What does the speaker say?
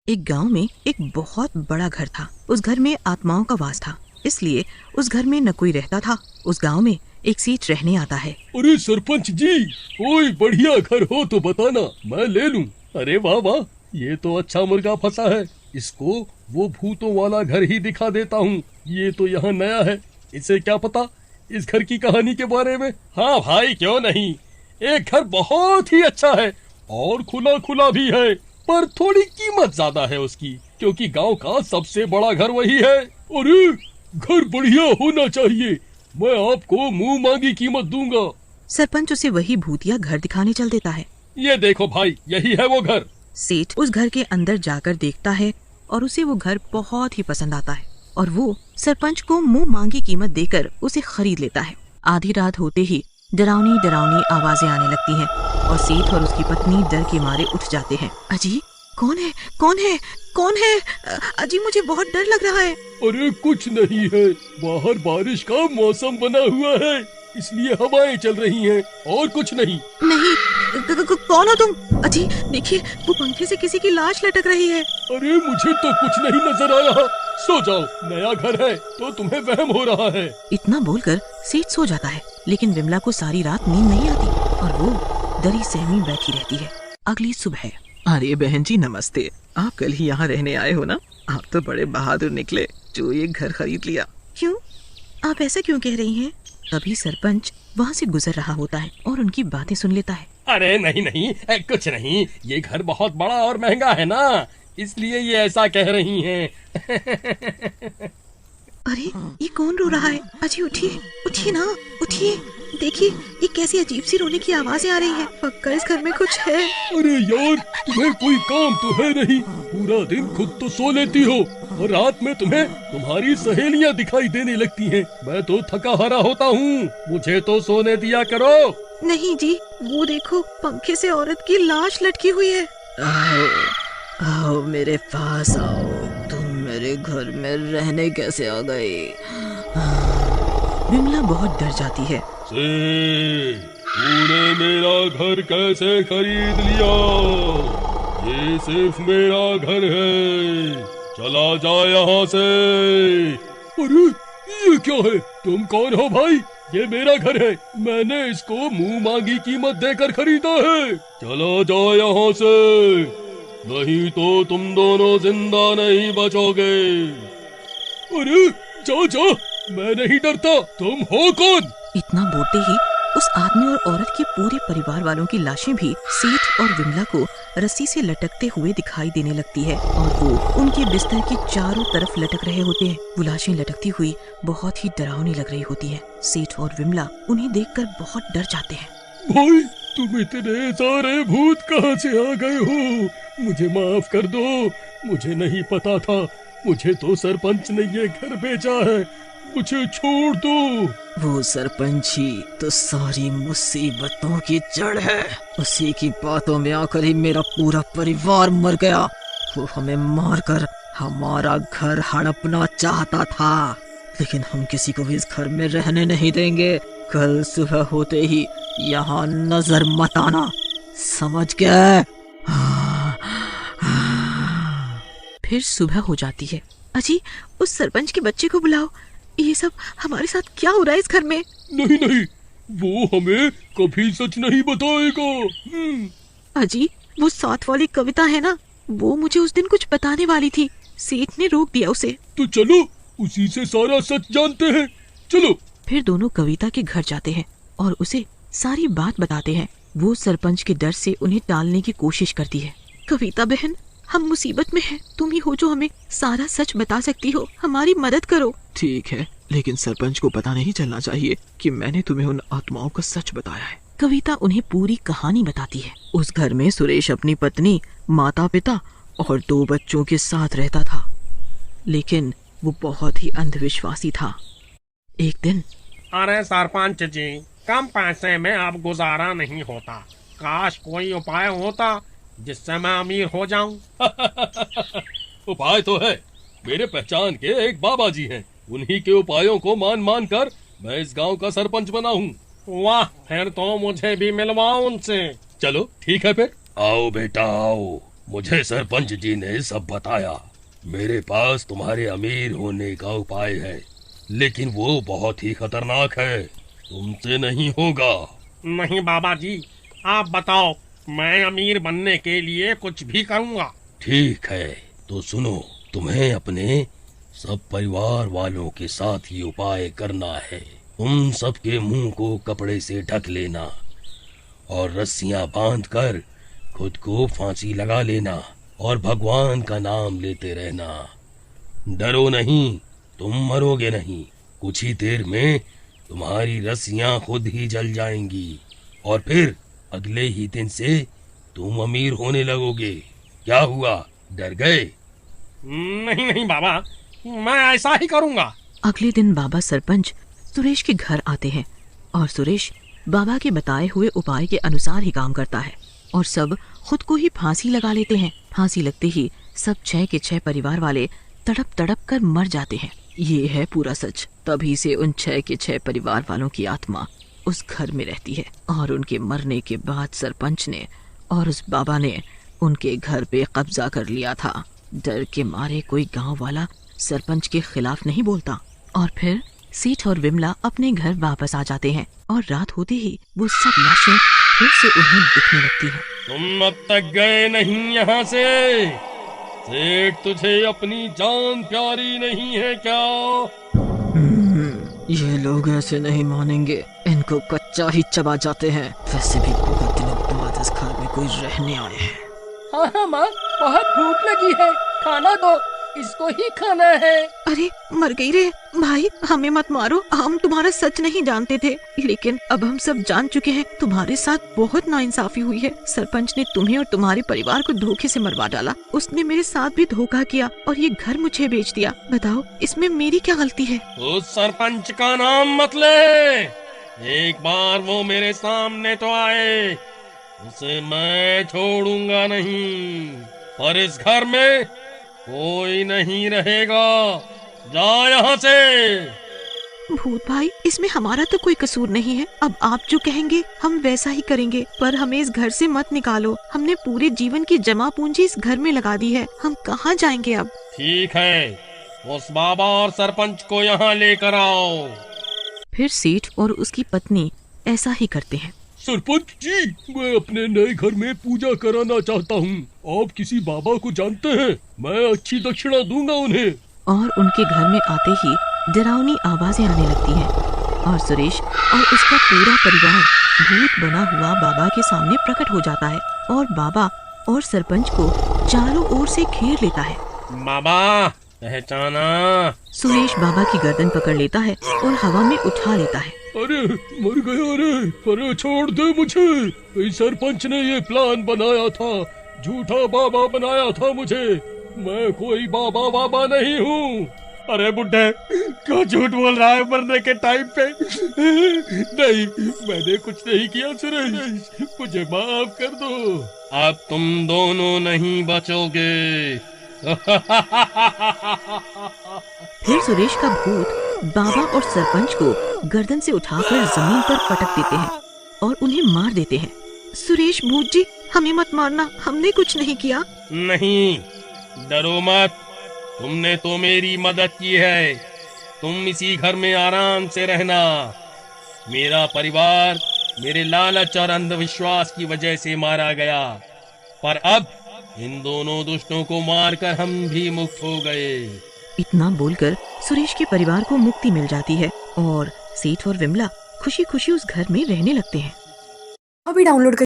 एक गांव में एक बहुत बड़ा घर था। उस घर में आत्माओं का वास था, इसलिए उस घर में न कोई रहता था। उस गांव में एक सेठ रहने आता है। अरे सरपंच जी, कोई बढ़िया घर हो तो बताना, मैं ले लूं। अरे वाह वाह, ये तो अच्छा मुर्गा फंसा है। इसको वो भूतों वाला घर ही दिखा देता हूँ। ये तो यहाँ नया है, इसे क्या पता इस घर की कहानी के बारे में। हाँ भाई, क्यों नहीं। एक घर बहुत ही अच्छा है और खुला खुला भी है, पर थोड़ी कीमत ज्यादा है उसकी, क्योंकि गांव का सबसे बड़ा घर वही है। अरे घर बढ़िया होना चाहिए, मैं आपको मुंह मांगी कीमत दूंगा। सरपंच उसे वही भूतिया घर दिखाने चल देता है। ये देखो भाई, यही है वो घर। सेठ उस घर के अंदर जाकर देखता है और उसे वो घर बहुत ही पसंद आता है और वो सरपंच को मुंह मांगी कीमत देकर उसे खरीद लेता है। आधी रात होते ही डरावनी डरावनी आवाजें आने लगती हैं और सेठ और उसकी पत्नी डर के मारे उठ जाते हैं। अजी, कौन है? कौन है? कौन है? अजी, मुझे बहुत डर लग रहा है। अरे कुछ नहीं है, बाहर बारिश का मौसम बना हुआ है, इसलिए हवाएं चल रही हैं, और कुछ नहीं। नहीं, कौन हो तुम? अजी देखिए, वो पंखे से किसी की लाश लटक रही है। अरे मुझे तो कुछ नहीं नजर आ रहा। सो जाओ, नया घर है तो तुम्हें वहम हो रहा है। इतना बोलकर सेठ सो जाता है, लेकिन विमला को सारी रात नींद नहीं आती और वो डरी सहमी बैठी रहती है। अगली सुबह। अरे बहन जी नमस्ते, आप कल ही यहाँ रहने आए हो ना? आप तो बड़े बहादुर निकले जो ये घर खरीद लिया। क्यों? आप ऐसा क्यों कह रही हैं? तभी सरपंच वहाँ से गुजर रहा होता है और उनकी बातें सुन लेता है। अरे नहीं नहीं, कुछ नहीं, ये घर बहुत बड़ा और महंगा है ना, इसलिए ये ऐसा कह रही हैं। अरे ये कौन रो रहा है? अजी उठिए, उठिए ना, उठिए। देखिए ये कैसी अजीब सी रोने की आवाजें आ रही हैं। पक्का इस घर में कुछ है। अरे यार, तुम्हें कोई काम तो है नहीं, पूरा दिन खुद तो सो लेती हो और रात में तुम्हें तुम्हारी सहेलियां दिखाई देने लगती हैं। मैं तो थका हारा होता हूँ, मुझे तो सोने दिया करो। नहीं जी, वो देखो, पंखे से औरत की लाश लटकी हुई है। आओ, आओ मेरे पास आओ, तुम मेरे घर में रहने कैसे आ गए? विमला बहुत डर जाती है। तूने मेरा घर कैसे खरीद लिया? ये सिर्फ मेरा घर है, चला जा यहाँ से। अरे ये क्या है? तुम कौन हो भाई? ये मेरा घर है, मैंने इसको मुंह मांगी कीमत देकर खरीदा है। चला जाओ यहाँ से, नहीं तो तुम दोनों जिंदा नहीं बचोगे। अरे जा जा, मैं नहीं डरता, तुम हो कौन? इतना बोलते ही उस आदमी और औरत के पूरे परिवार वालों की लाशें भी सेठ और विमला को रस्सी से लटकते हुए दिखाई देने लगती है और वो उनके बिस्तर के चारों तरफ लटक रहे होते हैं। वो लाशें लटकती हुई बहुत ही डरावनी लग रही होती है। सेठ और विमला उन्हें देखकर बहुत डर जाते हैं। भाई, तुम इतने सारे भूत कहाँ से आ गए हो? मुझे माफ कर दो, मुझे नहीं पता था, मुझे तो सरपंच ने ये घर बेचा है, मुझे छोड़ दो। वो सरपंच ही तो सारी मुसीबतों की जड़ है, उसी की बातों में आकर ही मेरा पूरा परिवार मर गया। वो हमें मारकर हमारा घर हड़पना चाहता था, लेकिन हम किसी को भी इस घर में रहने नहीं देंगे। कल सुबह होते ही यहाँ नजर मत आना, समझ गए? फिर सुबह हो जाती है। अजी, उस सरपंच के बच्चे को बुलाओ, ये सब हमारे साथ क्या हो रहा है इस घर में? नहीं नहीं, वो हमें कभी सच नहीं बताएगा। अजी, वो साथ वाली कविता है ना, वो मुझे उस दिन कुछ बताने वाली थी, सेठ ने रोक दिया उसे। तो चलो उसी से सारा सच जानते हैं, चलो। फिर दोनों कविता के घर जाते हैं और उसे सारी बात बताते हैं। वो सरपंच के डर से उन्हें टालने की कोशिश करती है। कविता बहन, हम मुसीबत में हैं, तुम ही हो जो हमें सारा सच बता सकती हो, हमारी मदद करो। ठीक है, लेकिन सरपंच को पता नहीं चलना चाहिए कि मैंने तुम्हें उन आत्माओं का सच बताया है। कविता उन्हें पूरी कहानी बताती है। उस घर में सुरेश अपनी पत्नी, माता पिता और 2 बच्चों के साथ रहता था, लेकिन वो बहुत ही अंधविश्वासी था। एक दिन, अरे सरपंच जी, कम पैसे में अब गुजारा नहीं होता, काश कोई उपाय होता जिससे मैं अमीर हो जाऊं। उपाय तो है, मेरे पहचान के एक बाबा जी हैं, उन्हीं के उपायों को मान मान कर मैं इस गांव का सरपंच बना हूँ। वाह, फिर तो मुझे भी मिलवाओ उनसे। चलो ठीक है फिर, आओ बेटा आओ। मुझे सरपंच जी ने सब बताया। मेरे पास तुम्हारे अमीर होने का उपाय है, लेकिन वो बहुत ही खतरनाक है, तुमसे नहीं होगा। नहीं बाबा जी, आप बताओ, मैं अमीर बनने के लिए कुछ भी करूँगा। ठीक है, तो सुनो, तुम्हें अपने सब परिवार वालों के साथ ही उपाय करना है। तुम सबके मुंह को कपड़े से ढक लेना और रस्सियां बांधकर खुद को फांसी लगा लेना और भगवान का नाम लेते रहना। डरो नहीं, तुम मरोगे नहीं। कुछ ही देर में तुम्हारी रस्सियां खुद ही जल जाएंगी और फिर अगले ही दिन से तुम अमीर होने लगोगे। क्या हुआ, डर गए? नहीं नहीं बाबा, मैं ऐसा ही करूँगा। अगले दिन बाबा सरपंच सुरेश के घर आते हैं और सुरेश बाबा के बताए हुए उपाय के अनुसार ही काम करता है और सब खुद को ही फांसी लगा लेते हैं। फांसी लगते ही सब 6 के 6 परिवार वाले तड़प तड़प कर मर जाते हैं। ये है पूरा सच। तभी से उन 6 के 6 परिवार वालों की आत्मा उस घर में रहती है और उनके मरने के बाद सरपंच ने और उस बाबा ने उनके घर पे कब्जा कर लिया था। डर के मारे कोई गांव वाला सरपंच के खिलाफ नहीं बोलता। और फिर सेठ और विमला अपने घर वापस आ जाते हैं और रात होते ही वो सब लाशें फिर से उन्हें दिखने लगती हैं। तुम अब तक गए नहीं यहाँ से? सेठ, तुझे अपनी जान प्यारी नहीं है क्या? ये लोग ऐसे नहीं मानेंगे, इनको कच्चा ही चबा जाते हैं। वैसे भी बहुत दिनों बाद इस घर में कोई रहने आए हैं। हाँ हाँ माँ, बहुत भूख लगी है, खाना दो, इसको ही खाना है। अरे मर गई रे भाई, हमें मत मारो, हम तुम्हारा सच नहीं जानते थे, लेकिन अब हम सब जान चुके हैं। तुम्हारे साथ बहुत नाइंसाफी हुई है। सरपंच ने तुम्हें और तुम्हारे परिवार को धोखे से मरवा डाला। उसने मेरे साथ भी धोखा किया और ये घर मुझे बेच दिया। बताओ, इसमें मेरी क्या गलती है? उस सरपंच का नाम मत ले। एक बार वो मेरे सामने तो आए, उसे मैं छोड़ूंगा नहीं। और इस घर में कोई नहीं रहेगा। जा यहाँ से। भूत भाई, इसमें हमारा तो कोई कसूर नहीं है। अब आप जो कहेंगे हम वैसा ही करेंगे, पर हमें इस घर से मत निकालो। हमने पूरे जीवन की जमा पूंजी इस घर में लगा दी है, हम कहाँ जाएंगे अब? ठीक है, उस बाबा और सरपंच को यहाँ लेकर आओ। फिर सेठ और उसकी पत्नी ऐसा ही करते हैं। सरपंच जी, मैं अपने नए घर में पूजा कराना चाहता हूँ। आप किसी बाबा को जानते हैं? मैं अच्छी दक्षिणा दूंगा उन्हें। और उनके घर में आते ही डरावनी आवाजें आने लगती हैं और सुरेश और उसका पूरा परिवार भूत बना हुआ बाबा के सामने प्रकट हो जाता है और बाबा और सरपंच को चारों ओर से घेर लेता है। बाबा, पहचाना? सुरेश बाबा की गर्दन पकड़ लेता है और हवा में उठा लेता है। अरे मर गया रे, अरे छोड़ दे मुझे। इस सरपंच ने ये प्लान बनाया था, झूठा बाबा बनाया था मुझे। मैं कोई बाबा नहीं हूँ। अरे बुड्ढे, क्यों झूठ बोल रहा है मरने के टाइम पे? नहीं, मैंने कुछ नहीं किया सुरेश, मुझे माफ कर दो। अब तुम दोनों नहीं बचोगे। फिर सुरेश का भूत बाबा और सरपंच को गर्दन से उठाकर जमीन पर पटक देते हैं और उन्हें मार देते हैं। सुरेश भूत जी, हमें मत मारना, हमने कुछ नहीं किया। नहीं, डरो मत, तुमने तो मेरी मदद की है। तुम इसी घर में आराम से रहना। मेरा परिवार मेरे लालच और अंधविश्वास की वजह से मारा गया, पर अब इन दोनों दुष्टों को मारकर हम भी मुक्त हो गए। इतना बोलकर सुरेश के परिवार को मुक्ति मिल जाती है और सेठ और विमला खुशी खुशी उस घर में रहने लगते हैं। अभी डाउनलोड